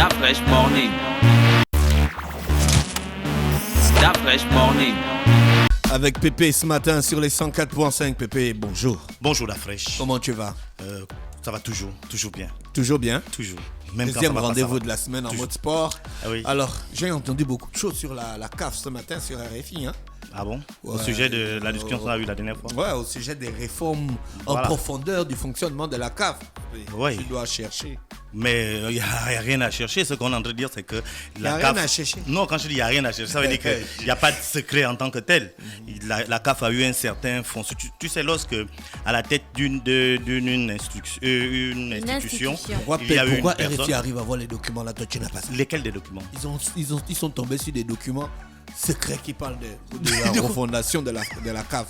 That Fresh Morning. That Fresh Morning. Avec Pépé ce matin sur les 104.5. Pépé, bonjour. Bonjour la fraîche. Comment tu vas? Ça va toujours bien. Toujours bien? Toujours. Même Deuxième quand ça va rendez-vous pas, de la semaine en toujours. mode sport. Ah oui. Alors, j'ai entendu beaucoup de choses sur la CAF ce matin sur RFI. Hein? Ah bon? Au Ouais, sujet de la discussion qu'on a eue la dernière fois. Ouais, au sujet des réformes en Voilà. profondeur du fonctionnement de la CAF. Ouais. Tu dois chercher. Mais il n'y a rien à chercher. Ce qu'on est en train de dire, c'est que Il n'y a rien à chercher. Non, quand je dis il n'y a rien à chercher, ça veut dire qu'il n'y a pas de secret en tant que tel. La CAF a eu un certain fond. Tu sais, lorsque, à la tête d'une institution, Pourquoi, il y a eu pourquoi une RFI personne. arrive à voir les documents là? Toi, tu n'as pas ça. Lesquels des documents? Ils sont tombés sur des documents secrets qui parlent de la refondation de la CAF.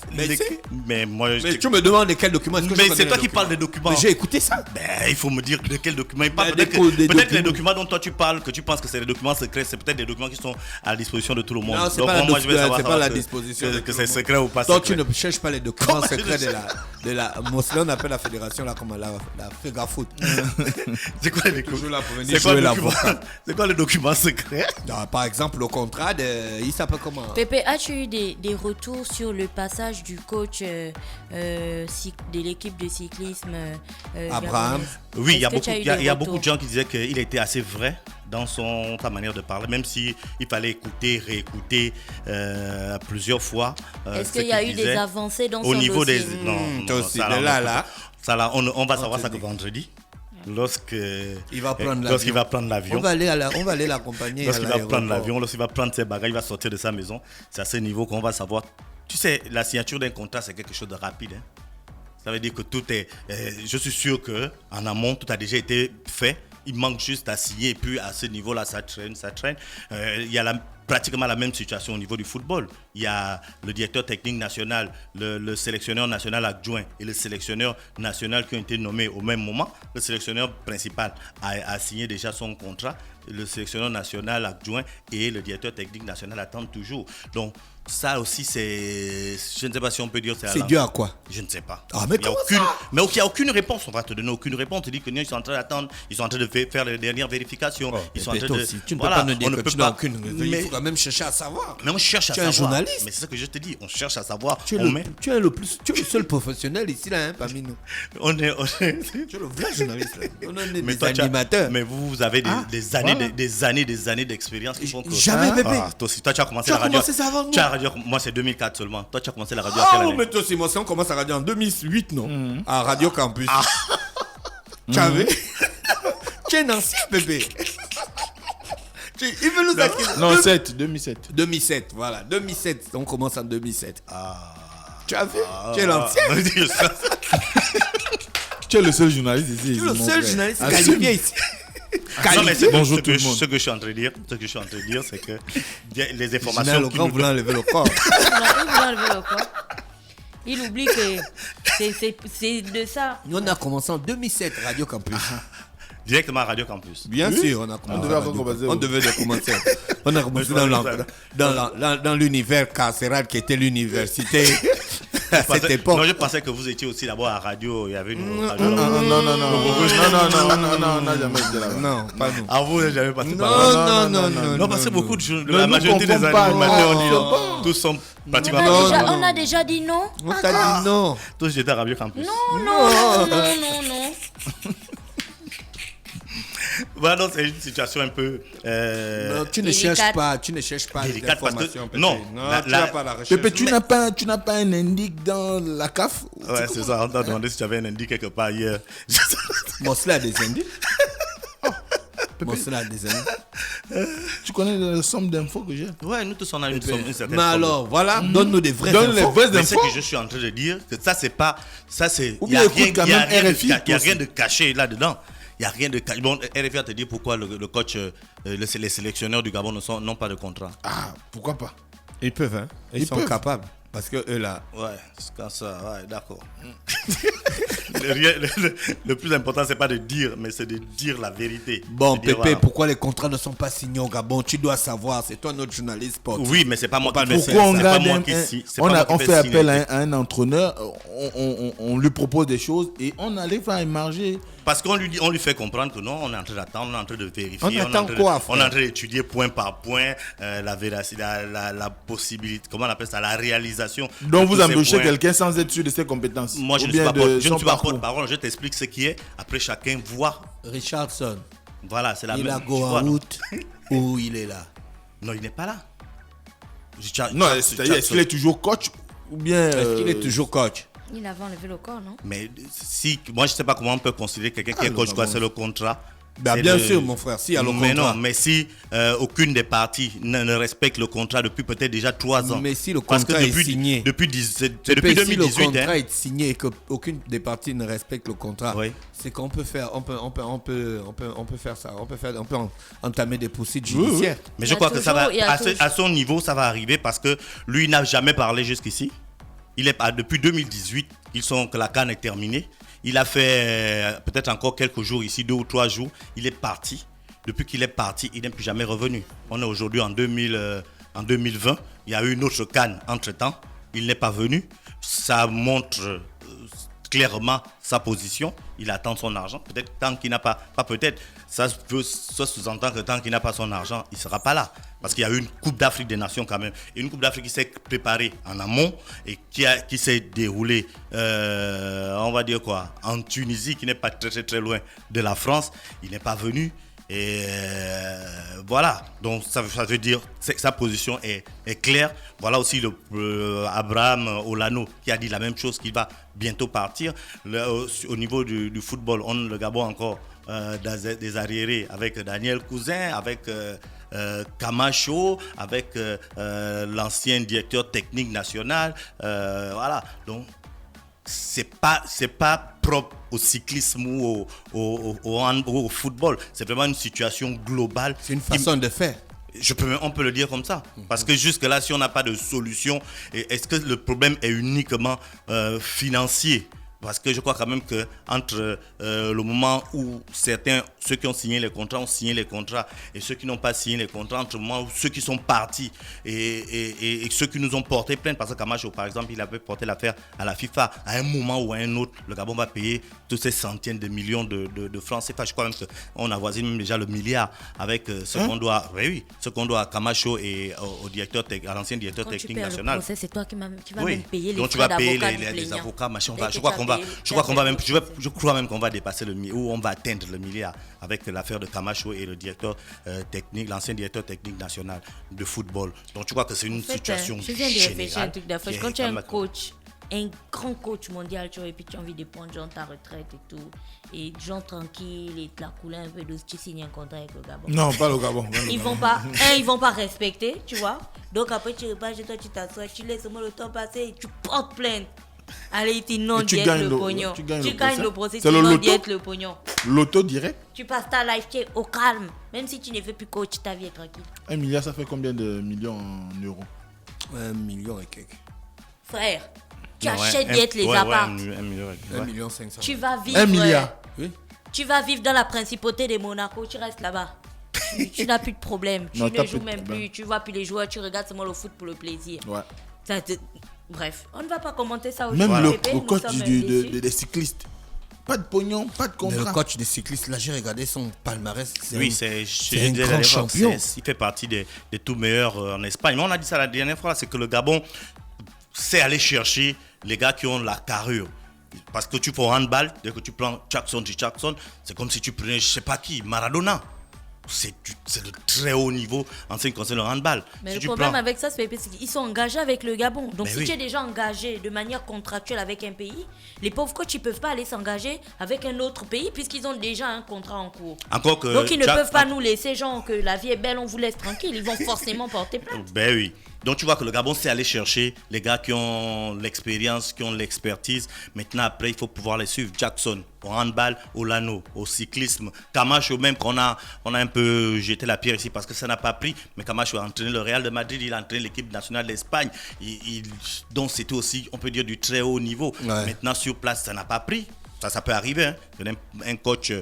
Mais moi, Mais tu me demandes de quels documents? Est-ce que je mais connais c'est les toi qui documents? parles des documents. Mais j'ai écouté ça. Ben, il faut me dire de quels documents il parle. Ben, Peut-être les documents dont toi tu parles, que tu penses que c'est des documents secrets, c'est peut-être des documents qui sont à la disposition de tout le monde. Non, c'est Donc, pas, moi, je vais savoir c'est pas la disposition. que de tout c'est le monde. secret ou pas Toi, secret. tu ne cherches pas les documents Comment secrets je de la. Moi, cela, on appelle la fédération là, comme la Fegafoot. C'est quoi les Toujours documents? là pour venir C'est quoi jouer le document? l'avocat. C'est quoi le document secret? Par exemple, le contrat, il s'appelle comment? Pépé, as-tu eu des retours sur le passage du coach de l'équipe de cyclisme Abraham. Oui, il y a Est-ce que tu as eu beaucoup, il y a des beaucoup de retours? gens qui disaient qu'il était assez vrai dans sa manière de parler, même si il fallait écouter, réécouter plusieurs fois. Est-ce ce qu'il y a eu disait des avancées dans au son niveau dossier? des non, toi non, aussi, ça, de là, là. ça, là, on va savoir te ça que dit. vendredi. Il Lorsqu'il va prendre l'avion. l'avion. On va aller l'accompagner. Lorsqu'il à va prendre l'aéroport. l'avion, lorsqu'il va prendre ses bagages, il va sortir de sa maison. C'est à ce niveau qu'on va savoir. Tu sais, la signature d'un contrat, c'est quelque chose de rapide. Hein. Ça veut dire que tout est. Je suis sûr qu'en amont, tout a déjà été fait. Il manque juste à signer. Et puis à ce niveau-là, ça traîne. Il y a pratiquement la même situation au niveau du football. Il y a le directeur technique national, le sélectionneur national adjoint et le sélectionneur national qui ont été nommés au même moment. Le sélectionneur principal a signé déjà son contrat. Le sélectionneur national adjoint et le directeur technique national attendent toujours. Donc ça aussi, je ne sais pas si on peut dire C'est dû à quoi? Je ne sais pas. Ah, mais comment ça? Mais il n'y a aucune réponse. On va te donner aucune réponse. Tu dis que ils sont en train d'attendre. Ils sont en train de faire les dernières vérifications. Ils sont en train de. Aussi, tu ne Voilà, peux pas nous dire on ne que peut tu n'as pas. aucune raison. Il faut quand même chercher à savoir. Mais on cherche à Tu es un savoir. journaliste. Mais c'est ça que je te dis. On cherche à savoir. Tu es le seul professionnel ici là, hein, parmi nous. On est. Tu es le vrai journaliste là. On en est Mais des toi, animateurs. mais vous avez des années, voilà. des années d'expérience qui font que. Jamais, bébé. Toi aussi, toi, tu as commencé Tu as la radio. commencé ça avant nous. Tu as radio. Moi, c'est 2004 seulement. Toi, tu as commencé la radio à quelle Ah, année? mais toi aussi, moi, on commence à radio en 2008, non? À Radio Campus. Tu avais? Tu es un ancien bébé. Il veut nous accuser. Non, 2007. 2007, voilà. 2007, on commence en 2007. Tu as vu? Tu es l'ancien. Tu es le seul journaliste ici. Tu es le mon seul frère. journaliste Assume. qualifié ici. Non, mais Bonjour tout le monde. ce que je suis en train de dire, c'est que les informations. Général, qui quand nous vous voulez enlever le corps. Il oublie que c'est de ça. Nous, on a commencé en 2007, Radio Campus. Directement à Radio Campus. Bien sûr, on a commencé. On devait commencer. On a commencé dans l'univers carcéral qui était l'université à cette époque. Non, je pensais que vous étiez aussi d'abord à radio. Il y avait une radio. Non, on n'a jamais été là-bas. Non, pas nous. Ah, vous n'avez jamais passé par là? Non, Parce que beaucoup de gens, Ne la nous majorité des confonds pas, animateurs, non. tous sont On pratiquement. on a déjà dit non. On t'a dit non. Tous j'étais à Radio Campus. Non. Voilà, donc c'est une situation un peu. Non, tu ne Délicate. cherches pas les Délicate parce que- informations. Pépé. non, Tu n'as pas la recherche. Pépé, tu n'as pas un indice dans la CAF? Ouais, c'est ça. On t'a demandé si tu avais un indice quelque part hier. Mossela a des indices. Mossela a des indices. Tu connais la somme d'infos que j'ai? Ouais, nous tous on a une certaine. Mais alors, voilà, donne-nous des vraies Donne les infos. vraies Mais ce infos. que je suis en train de dire, que ça c'est pas, ça c'est, Ou il y a bien rien, écoute quand il y a même rien de- RFI, il y a toi rien aussi. de caché là-dedans. Il y a rien de caché. Bon, RFI va te dire pourquoi le coach, les sélectionneurs du Gabon n'ont pas de contrat. Ah, pourquoi pas? Ils peuvent, hein. Ils sont peuvent. capables. Parce que eux là. Ouais, c'est comme ça. Ouais, d'accord. le plus important, c'est pas de dire, mais c'est de dire la vérité. Bon, C'est dire, Pépé, voilà. pourquoi les contrats ne sont pas signés au Gabon? Tu dois savoir, c'est toi notre journaliste sportif. Oui, mais c'est pas moi qui fais Pourquoi on c'est pas garde moi qui signe. C'est pas moi qui on fais fait signer. appel à un entraîneur, on lui propose des choses et on arrive à émarger. Parce qu'on lui fait comprendre que non, on est en train d'attendre, on est en train de vérifier. On est attend en train quoi, de, frère? on est en train d'étudier point par point la véracité, la possibilité, comment on appelle ça, la réalisation. Donc de vous tous ces embauchez points. quelqu'un sans être sûr de ses compétences. Moi, je ou ne suis bien pas, de je son ne suis pas parcours. porte-parole, je t'explique ce qui est. Après, chacun voit. Richardson, Voilà, c'est la il même. a tu go vois, en non? route ou il est là? Non, il n'est pas là. Non, c'est-à-dire, est-ce qu'il est toujours coach ou bien. Est-ce qu'il est toujours coach? Il avait enlevé le corps, non? Mais si, moi, je ne sais pas comment on peut considérer quelqu'un qui est le coach, quoi, Gabon. c'est le contrat. Bah, C'est bien le- sûr, mon frère, s'il y a le Mais contrat. non, mais si aucune des parties ne respecte le contrat depuis peut-être déjà 3 ans. Mais si le Parce que contrat est depuis, signé. c'est Pépé, depuis si 2018. le contrat hein. est signé et qu'aucune des parties ne respecte le contrat, Oui. c'est qu'on peut faire, on peut faire ça, on peut entamer des poursuites judiciaires. Mais Il je y a crois que ça va, toujours- il y a toujours- à son niveau, ça va arriver parce que lui n'a jamais parlé jusqu'ici. Depuis 2018, que la CAN est terminée. Il a fait peut-être encore quelques jours ici, 2 ou 3 jours. Il est parti. Depuis qu'il est parti, il n'est plus jamais revenu. On est aujourd'hui en 2020. Il y a eu une autre CAN entre-temps. Il n'est pas venu. Ça montre clairement sa position. Il attend son argent. Peut-être tant qu'il n'a pas peut-être, ça sous-entend que tant qu'il n'a pas son argent, il ne sera pas là. Parce qu'il y a eu une Coupe d'Afrique des Nations quand même. Et une Coupe d'Afrique qui s'est préparée en amont et qui s'est déroulée, on va dire quoi, en Tunisie, qui n'est pas très très très loin de la France. Il n'est pas venu. Et voilà, donc ça veut dire que sa position est claire. Voilà aussi Abraham Olano qui a dit la même chose, qu'il va bientôt partir. Au niveau du football, le Gabon encore des arriérés avec Daniel Cousin, avec Camacho, avec l'ancien directeur technique national. Voilà, donc c'est pas propre au cyclisme ou au football. C'est vraiment une situation globale. C'est une façon de faire. On peut le dire comme ça. Parce que jusque-là, si on n'a pas de solution, est-ce que le problème est uniquement financier ? Parce que je crois quand même qu'entre le moment où ceux qui ont signé les contrats ont signé les contrats et ceux qui n'ont pas signé les contrats, entre le moment où ceux qui sont partis et ceux qui nous ont porté plainte, parce que Camacho, par exemple, il avait porté l'affaire à la FIFA, à un moment ou à un autre, le Gabon va payer tous ces centaines de millions de francs CFA. Je crois même qu'on avoisine même déjà le milliard avec ce qu'on doit, ce qu'on doit à Camacho et à l'ancien directeur Quand tu technique perds le national. procès, c'est toi qui vas Oui. même payer les Donc tu frais vas payer d'avocat du les plaignant. avocats, machin. Dès que Je crois tu qu'on as va, payé, je crois tu as même, fait je crois même qu'on va dépasser le milliard, ou on va atteindre le milliard avec l'affaire de Camacho et le directeur technique, l'ancien directeur technique national de football. Donc tu crois que c'est une En fait, situation je viens de réfléchir à un générale. truc d'affaires. qui est Quand tu es quand un même- coach, un grand coach mondial, tu vois, et puis tu as envie de prendre genre ta retraite et tout, et genre tranquille, et te la couler un peu d'eau, tu signes un contrat avec le Gabon. Non, pas le Gabon. Ils vont pas respecter, tu vois. Donc après tu repars chez toi, tu t'assois, tu laisses seulement le temps passer et tu portes plainte. Allez, il t'inonde Et tu d'être gagnes le le- pognon. tu gagnes Tu le gagnes procès. le procès, C'est tu le inondes loto. d'être le pognon. L'auto direct, Tu passes ta life, tu es au calme. Même si tu ne fais plus coach, ta vie est tranquille. 1 milliard, ça fait combien de millions en euros? 1 million et quelques. Frère, tu Non, ouais, achètes un- direct les ouais, apparts. un milliard, 1 ouais. million 500. Tu vas vivre. 1 milliard. Oui. Tu vas vivre dans la principauté de Monaco, tu restes là-bas. Tu n'as plus de problème. Tu Non, ne t'as joues plus de même problème. plus. Tu vois plus les joueurs, tu regardes seulement le foot pour le plaisir. Ouais. Bref, on ne va pas commenter ça aujourd'hui. Même le Pépé, nous coach sommes déçus. des cyclistes. Pas de pognon, pas de Mais le contrat. coach des cyclistes, là, j'ai regardé son palmarès. Oui, un- c'est un une grand champion. Il fait partie des tout meilleurs en Espagne. Mais on a dit ça la dernière fois, c'est que le Gabon sait aller chercher les gars qui ont la carrure. Parce que tu fais au handball, dès que tu prends Jackson, c'est comme si tu prenais, je sais pas qui, Maradona. C'est de très haut niveau en ce qui concerne le handball. Mais Si le tu problème prends- avec ça, c'est qu'ils sont engagés avec le Gabon. Donc Mais si oui. tu es déjà engagé de manière contractuelle avec un pays, les pauvres coachs, ils ne peuvent pas aller s'engager avec un autre pays puisqu'ils ont déjà un contrat en cours. Encore que Donc ils ne Jack- peuvent pas nous laisser, genre que la vie est belle, on vous laisse tranquille. Ils vont forcément porter plainte. Ben oui. Donc tu vois que le Gabon sait aller chercher les gars qui ont l'expérience, qui ont l'expertise. Maintenant, après, il faut pouvoir les suivre. Jackson, au handball, au lano, au cyclisme. Camacho même, qu'on a un peu jeté la pierre ici parce que ça n'a pas pris. Mais Camacho a entraîné le Real de Madrid, il a entraîné l'équipe nationale d'Espagne. Donc c'était aussi, on peut dire, du très haut niveau. Ouais. Maintenant, sur place, ça n'a pas pris. Ça peut arriver, hein, un coach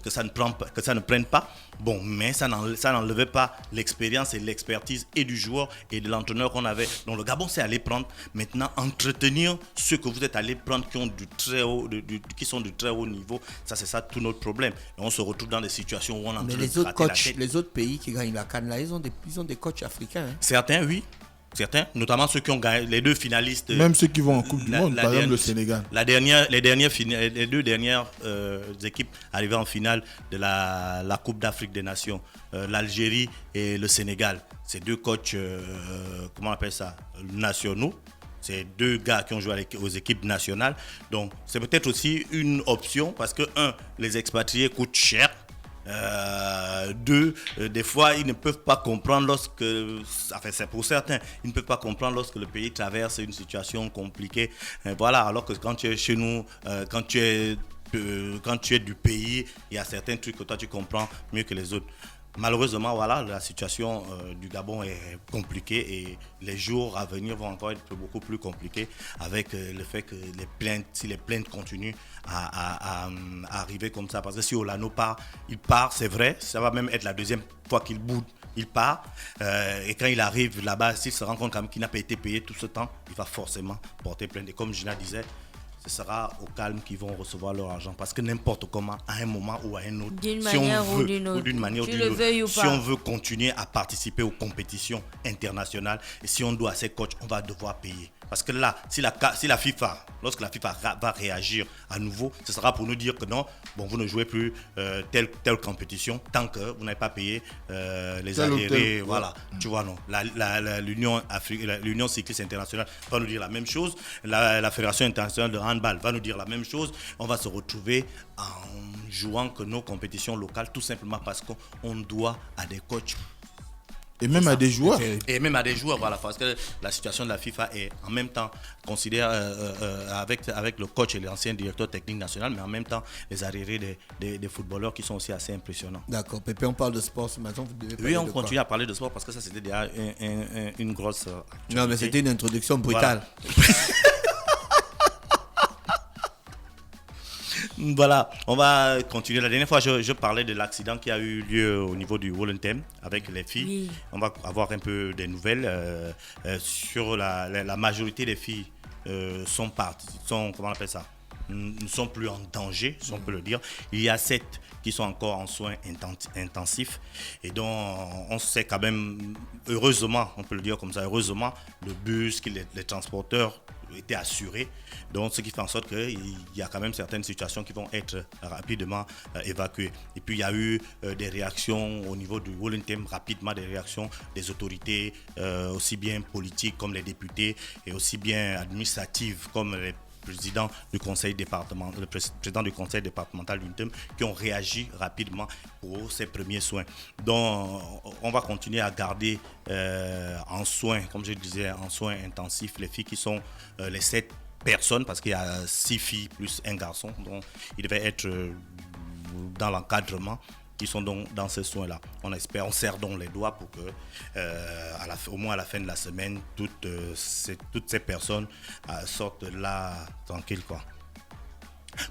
que ça ne prenne pas. Bon, mais ça n'enlevait pas l'expérience et l'expertise et du joueur et de l'entraîneur qu'on avait. Donc le Gabon c'est allé prendre. Maintenant, entretenir ceux que vous êtes allés prendre qui sont du très haut niveau, ça c'est ça tout notre problème. Et on se retrouve dans des situations où on est en train Mais de les autres gratter la coachs, tête. les autres pays qui gagnent la CAN, là, ils ont des coachs africains. Hein. Certains, oui. Certains, notamment ceux qui ont gagné, les 2 finalistes. Même ceux qui vont en Coupe du Monde, par exemple le Sénégal. Les 2 dernières équipes arrivées en finale de la Coupe d'Afrique des Nations, l'Algérie et le Sénégal. C'est 2 coachs, comment on appelle ça, nationaux. C'est 2 gars qui ont joué aux équipes nationales. Donc, c'est peut-être aussi une option parce que, 1, les expatriés coûtent cher. 2, des fois ils ne peuvent pas comprendre c'est pour certains, ils ne peuvent pas comprendre lorsque le pays traverse une situation compliquée. Voilà, alors que quand tu es chez nous, quand tu es du pays, il y a certains trucs que toi tu comprends mieux que les autres. Malheureusement, voilà, la situation du Gabon est compliquée et les jours à venir vont encore être beaucoup plus compliqués avec le fait que si les plaintes continuent à arriver comme ça. Parce que si Olano part, il part, c'est vrai, ça va même être la 2e fois qu'il boude, il part. Et quand il arrive là-bas, s'il se rend compte quand même qu'il n'a pas été payé tout ce temps, il va forcément porter plainte. Et comme Gina disait, ce sera au calme qu'ils vont recevoir leur argent. Parce que n'importe comment, à un moment ou à un autre, d'une manière ou d'une autre, si on veut continuer à participer aux compétitions internationales et si on doit à ces coachs, on va devoir payer. Parce que là, lorsque la FIFA va réagir à nouveau, ce sera pour nous dire que non, bon, vous ne jouez plus telle compétition tant que vous n'avez pas payé les arriérés. Voilà, tu vois, non. L'Union cycliste internationale va nous dire la même chose. La Fédération internationale de handball va nous dire la même chose. On va se retrouver en jouant que nos compétitions locales, tout simplement parce qu'on doit à des coachs. Et même à des joueurs. Et même à des joueurs, voilà, parce que la situation de la FIFA est en même temps considérée avec le coach et l'ancien directeur technique national, mais en même temps les arriérés des footballeurs qui sont aussi assez impressionnants. D'accord, Pépé, on parle de sport ce matin, vous devez parler on de quoi? continue à parler de sport parce que ça c'était déjà une grosse actualité. Non, mais c'était une introduction brutale. Voilà. Voilà, on va continuer. La dernière fois, je parlais de l'accident qui a eu lieu au niveau du Wellington avec les filles. Oui. On va avoir un peu des nouvelles sur la majorité des filles sont parties, comment on appelle ça, ne sont plus en danger, si on peut le dire. Il y a 7 qui sont encore en soins intensifs et donc on sait quand même, heureusement, on peut le dire comme ça, heureusement, le bus, les transporteurs étaient assurés. Donc, ce qui fait en sorte qu'il y a quand même certaines situations qui vont être rapidement évacuées. Et puis, il y a eu des réactions au niveau du Wellington, rapidement des réactions des autorités, aussi bien politiques comme les députés, et aussi bien administratives comme les président du conseil départemental, le président du conseil départemental d'UNTEM, qui ont réagi rapidement pour ces premiers soins. Donc, on va continuer à garder en soins, comme je disais, en soins intensifs, les filles qui sont les 7 personnes, parce qu'il y a 6 filles plus un garçon, donc ils devaient être dans l'encadrement, qui sont donc dans ces soins-là. On serre donc les doigts pour que, au moins à la fin de la semaine, toutes ces personnes sortent là tranquilles, quoi.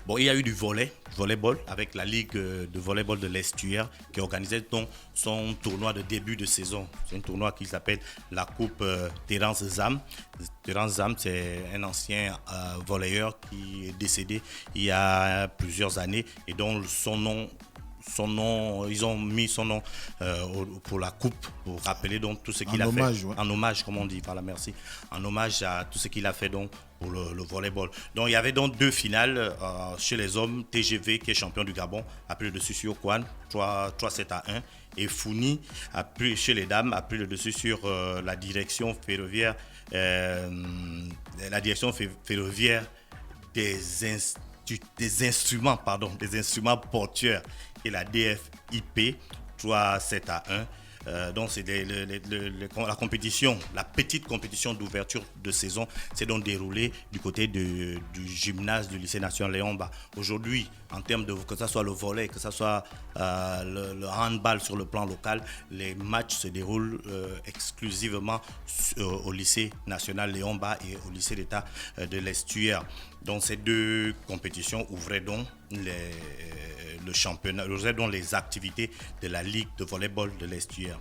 Bon, il y a eu du volleyball avec la Ligue de volleyball de l'Estuaire qui organisait donc son tournoi de début de saison. C'est un tournoi qui s'appelle la Coupe Terence Zam. Terence Zam, c'est un ancien volleyeur qui est décédé il y a plusieurs années et dont son nom, ils ont mis son nom pour la coupe, pour rappeler donc tout ce qu'il a fait. Ouais. En hommage, comme on dit, voilà, merci. En hommage à tout ce qu'il a fait donc pour le volleyball. Donc il y avait donc 2 finales chez les hommes. TGV, qui est champion du Gabon, a pris le dessus sur Kwan, 3-7-1. Et Founi, chez les dames, a pris le dessus sur la direction ferroviaire, des instruments portuaires, et la DFIP, 3-7-1. Donc c'est la compétition, la petite compétition d'ouverture de saison s'est donc déroulée du côté du gymnase du lycée national Léon Mba. Aujourd'hui, en termes de que ce soit le volley, que ce soit le handball sur le plan local, les matchs se déroulent exclusivement au lycée national Léon Mba et au lycée d'État de l'Estuaire. Donc ces deux compétitions ouvraient donc le championnat, ouvraient donc les activités de la Ligue de volleyball de l'estuaire.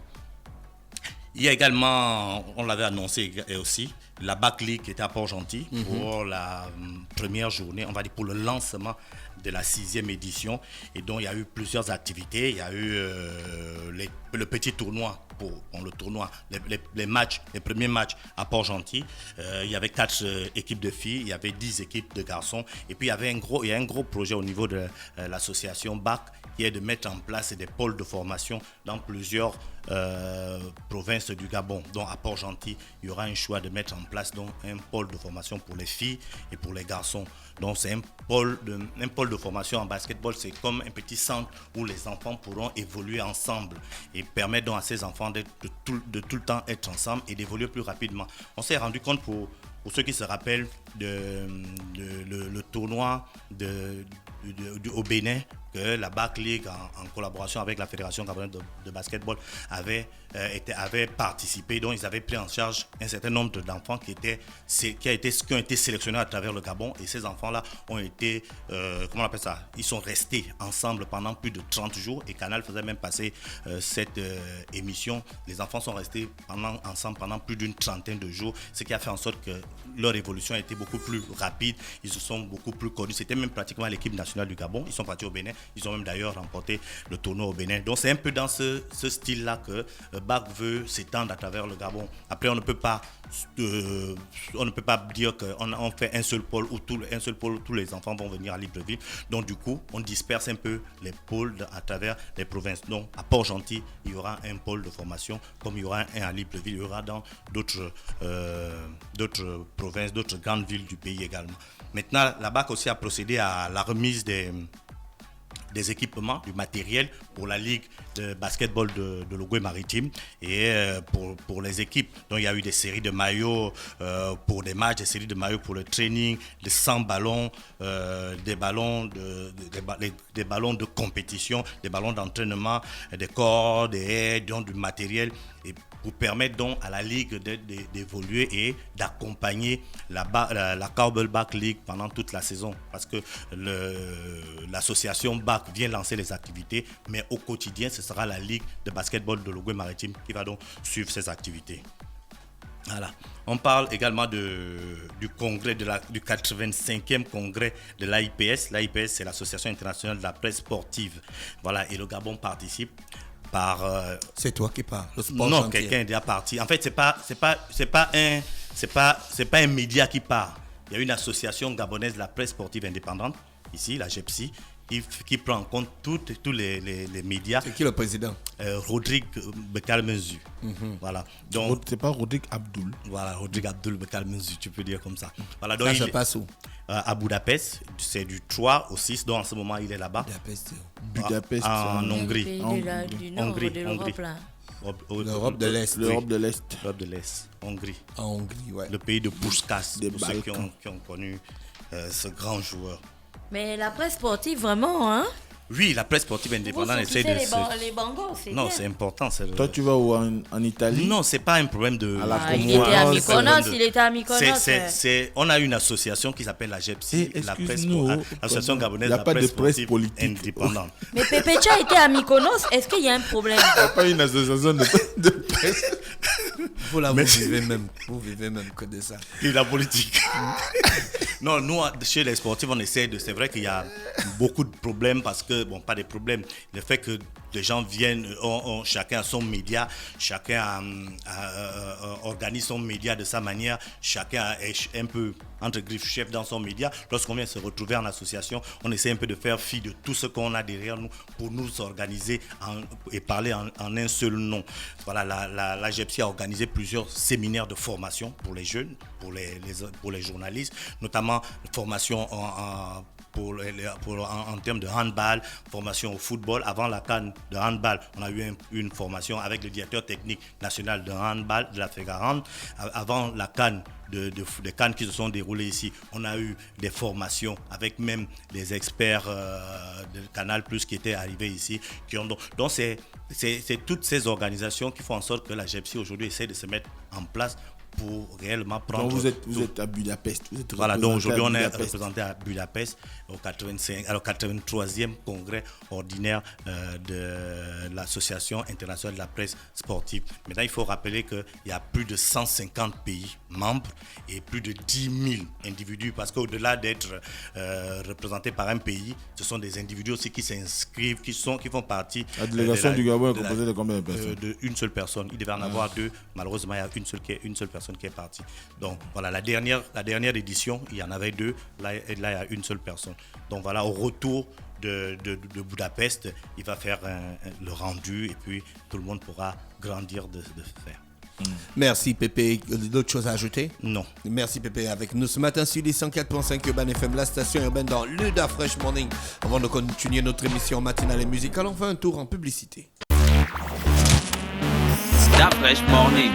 Il y a également, on l'avait annoncé aussi, la BAC League qui était à Port-Gentil pour la première journée, on va dire pour le lancement de la 6e édition. Et donc il y a eu plusieurs activités. Il y a eu le petit tournoi, le tournoi, les matchs, les premiers matchs à Port-Gentil. Il y avait 4 équipes de filles, il y avait 10 équipes de garçons. Et puis il y a un gros projet au niveau de l'association BAC qui est de mettre en place des pôles de formation dans plusieurs provinces du Gabon. Donc à Port-Gentil, il y aura un choix de mettre en place donc un pôle de formation pour les filles et pour les garçons. Donc c'est un pôle de formation en basketball, c'est comme un petit centre où les enfants pourront évoluer ensemble et permettre donc à ces enfants de tout le temps être ensemble et d'évoluer plus rapidement. On s'est rendu compte pour ceux qui se rappellent le tournoi au Bénin, que la BAC League en collaboration avec la Fédération gabonaise de basketball avait participé. Donc ils avaient pris en charge un certain nombre d'enfants qui ont été sélectionnés à travers le Gabon, et ces enfants-là ont été, comment on appelle ça, ils sont restés ensemble pendant plus de 30 jours, et Canal faisait même passer cette émission. Les enfants sont restés ensemble pendant plus d'une trentaine de jours, ce qui a fait en sorte que leur évolution a été beaucoup plus rapide, ils se sont beaucoup plus connus. C'était même pratiquement l'équipe nationale du Gabon. Ils sont partis au Bénin, ils ont même d'ailleurs remporté le tournoi au Bénin. Donc c'est un peu dans ce style-là que BAC veut s'étendre à travers le Gabon. Après, on ne peut pas dire qu'on fait un seul pôle où tous les enfants vont venir à Libreville. Donc du coup, on disperse un peu les pôles à travers les provinces. Donc à Port-Gentil, il y aura un pôle de formation, comme il y aura un à Libreville, il y aura dans d'autres provinces, d'autres grandes villes du pays également. Maintenant, la BAC aussi a procédé à la remise des équipements, du matériel pour la Ligue de basketball de l'Ogooué-Maritime et pour les équipes. Donc il y a eu des séries de maillots pour des matchs, des séries de maillots pour le training, des 100 ballons, des ballons de compétition, des ballons d'entraînement, des corps, des haies, donc du matériel, et pour permettre donc à la Ligue d'évoluer et d'accompagner la Cowbell BAC League pendant toute la saison, parce que l'association BAC vient lancer les activités, mais au quotidien, ce sera la Ligue de basketball de l'Ogooué-Maritime qui va donc suivre ces activités. Voilà. On parle également du congrès du 85e congrès de l'AIPS. L'AIPS, c'est l'Association internationale de la presse sportive. Voilà, et le Gabon participe par... C'est toi qui parles. Le sport non, chantier. quelqu'un est déjà parti. En fait, c'est pas un média qui part. Il y a une association gabonaise de la presse sportive indépendante, ici, la GEPSI, qui prend en compte tous les médias. C'est qui le président? Rodrigue Bekalmenzu. Voilà. Donc, C'est pas Rodrigue Abdoul. voilà, Rodrigue Abdoul Bekalmenzu, tu peux dire comme ça. Voilà, donc Ça se passe où? à Budapest, c'est du 3 au 6, donc en ce moment il est là-bas. Budapest. En Hongrie. Pays du nord Hongrie, de l'Europe, là. L'Europe de l'Est. L'Europe de l'Est. L'Europe de l'Est, Hongrie. En Hongrie, ouais. Le pays de Puskás, Des pour ceux qui Balkans. ont connu ce grand joueur. Mais la presse sportive, vraiment, hein? Oui, la presse sportive indépendante essaie de les bangos, c'est Non, bien. c'est important. Toi, tu vas où en Italie? Non, c'est pas un problème de... À la Ah, il Congo. était à Non, Mykonos, On a une association qui s'appelle la GEPSI, Eh, la presse, excuse-nous, l'association gabonaise il y a de la pas de presse presse sportive politique. indépendante. Mais Pepecha était à Mykonos, est-ce qu'il y a un problème? Il n'y a pas une association de presse. Vous là, vous vivez même que de ça. Et la politique. Non, nous, chez les sportifs, on essaie de... C'est vrai qu'il y a beaucoup de problèmes parce que... Bon, pas des problèmes. Le fait que les gens viennent, chacun a son média, chacun organise son média de sa manière, chacun est un peu, entre griffes, chef dans son média. Lorsqu'on vient se retrouver en association, on essaie un peu de faire fi de tout ce qu'on a derrière nous pour nous organiser et parler en un seul nom. Voilà, la GEPSI a organisé plusieurs séminaires de formation pour les jeunes, pour les journalistes, notamment formation en termes de handball, formation au football. Avant la CAN de handball, on a eu une formation avec le directeur technique national de handball de la FEGARAND. Avant la CAN des CAN qui se sont déroulées ici, on a eu des formations avec même des experts de Canal+ qui étaient arrivés ici. Donc c'est toutes ces organisations qui font en sorte que la GEPSI aujourd'hui essaie de se mettre en place pour réellement prendre... Donc vous êtes à Budapest. Voilà, donc aujourd'hui on est représenté représenté à Budapest au 83e congrès ordinaire de l'Association internationale de la presse sportive. Maintenant, il faut rappeler qu'il y a plus de 150 pays membres et plus de 10 000 individus, parce qu'au-delà d'être représentés par un pays, ce sont des individus aussi qui s'inscrivent, qui font partie... La délégation du Gabon est composée de combien de personnes? Une seule personne. Il devait en avoir deux. Malheureusement, il y a une seule personne qui est partie. Donc voilà, la dernière édition, il y en avait deux. Là, il y a une seule personne. Donc voilà, au retour de Budapest, il va faire le rendu et puis tout le monde pourra grandir de faire. Merci Pépé. D'autres choses à ajouter? Non. Merci Pépé avec nous ce matin sur les 104.5 Urban FM, la station urbaine dans le Da Fresh Morning. Avant de continuer notre émission matinale et musicale, on fait un tour en publicité. Da Fresh Morning.